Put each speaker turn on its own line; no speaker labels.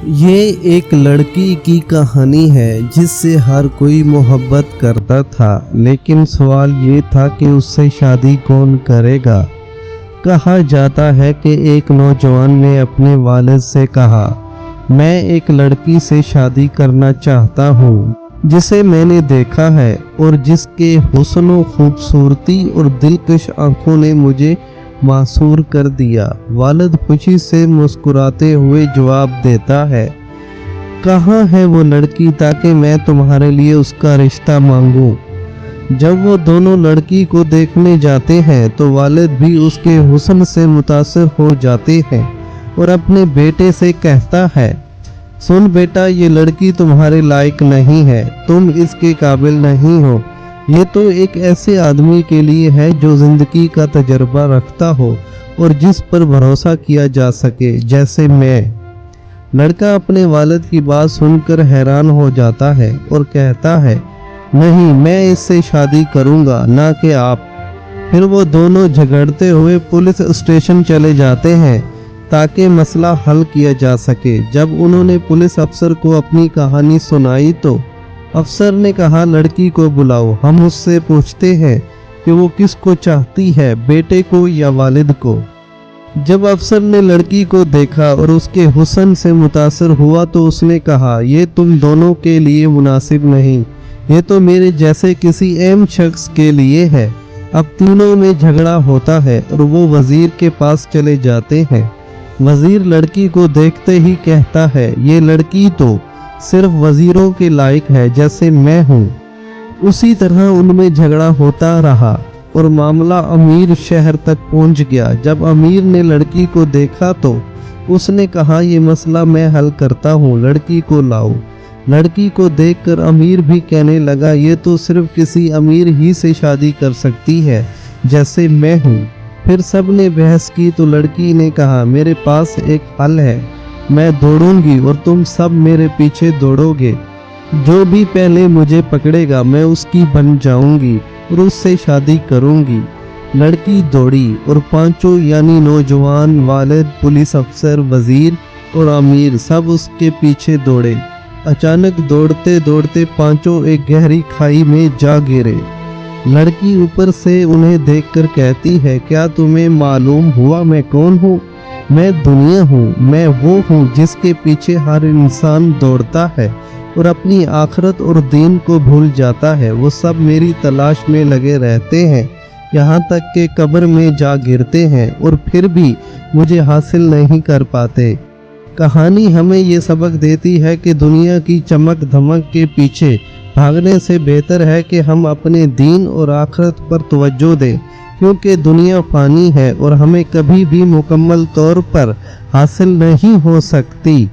یہ ایک لڑکی کی کہانی ہے جس سے ہر کوئی محبت کرتا تھا، لیکن سوال یہ تھا کہ اس سے شادی کون کرے گا۔ کہا جاتا ہے کہ ایک نوجوان نے اپنے والد سے کہا، میں ایک لڑکی سے شادی کرنا چاہتا ہوں جسے میں نے دیکھا ہے اور جس کے حسن و خوبصورتی اور دلکش آنکھوں نے مجھے محصور کر دیا۔ والد خوشی سے مسکراتے ہوئے جواب دیتا ہے، کہاں ہے وہ لڑکی تاکہ میں تمہارے لیے اس کا رشتہ مانگوں۔ جب وہ دونوں لڑکی کو دیکھنے جاتے ہیں تو والد بھی اس کے حسن سے متاثر ہو جاتے ہیں اور اپنے بیٹے سے کہتا ہے، سن بیٹا، یہ لڑکی تمہارے لائق نہیں ہے، تم اس کے قابل نہیں ہو۔ یہ تو ایک ایسے آدمی کے لیے ہے جو زندگی کا تجربہ رکھتا ہو اور جس پر بھروسہ کیا جا سکے، جیسے میں۔ لڑکا اپنے والد کی بات سن کر حیران ہو جاتا ہے اور کہتا ہے، نہیں، میں اس سے شادی کروں گا، نہ کہ آپ۔ پھر وہ دونوں جھگڑتے ہوئے پولیس اسٹیشن چلے جاتے ہیں تاکہ مسئلہ حل کیا جا سکے۔ جب انہوں نے پولیس افسر کو اپنی کہانی سنائی تو افسر نے کہا، لڑکی کو بلاؤ، ہم اس سے پوچھتے ہیں کہ وہ کس کو چاہتی ہے، بیٹے کو یا والد کو۔ جب افسر نے لڑکی کو دیکھا اور اس کے حسن سے متاثر ہوا تو اس نے کہا، یہ تم دونوں کے لیے مناسب نہیں، یہ تو میرے جیسے کسی عام شخص کے لیے ہے۔ اب تینوں میں جھگڑا ہوتا ہے اور وہ وزیر کے پاس چلے جاتے ہیں۔ وزیر لڑکی کو دیکھتے ہی کہتا ہے، یہ لڑکی تو صرف وزیروں کے لائق ہے جیسے میں ہوں۔ اسی طرح ان میں جھگڑا ہوتا رہا اور معاملہ امیر شہر تک پہنچ گیا۔ جب امیر نے لڑکی کو دیکھا تو اس نے کہا، یہ مسئلہ میں حل کرتا ہوں، لڑکی کو لاؤ۔ لڑکی کو دیکھ کر امیر بھی کہنے لگا، یہ تو صرف کسی امیر ہی سے شادی کر سکتی ہے جیسے میں ہوں۔ پھر سب نے بحث کی تو لڑکی نے کہا، میرے پاس ایک حل ہے، میں دوڑوں گی اور تم سب میرے پیچھے دوڑو گے، جو بھی پہلے مجھے پکڑے گا میں اس کی بن جاؤں گی اور اس سے شادی کروں گی۔ لڑکی دوڑی اور پانچوں یعنی نوجوان، والد، پولیس افسر، وزیر اور امیر سب اس کے پیچھے دوڑے۔ اچانک دوڑتے دوڑتے پانچوں ایک گہری کھائی میں جا گرے۔ لڑکی اوپر سے انہیں دیکھ کر کہتی ہے، کیا تمہیں معلوم ہوا میں کون ہوں؟ میں دنیا ہوں، میں وہ ہوں جس کے پیچھے ہر انسان دوڑتا ہے اور اپنی آخرت اور دین کو بھول جاتا ہے۔ وہ سب میری تلاش میں لگے رہتے ہیں، یہاں تک کہ قبر میں جا گرتے ہیں اور پھر بھی مجھے حاصل نہیں کر پاتے۔ کہانی ہمیں یہ سبق دیتی ہے کہ دنیا کی چمک دھمک کے پیچھے بھاگنے سے بہتر ہے کہ ہم اپنے دین اور آخرت پر توجہ دیں، کیونکہ دنیا فانی ہے اور ہمیں کبھی بھی مکمل طور پر حاصل نہیں ہو سکتی۔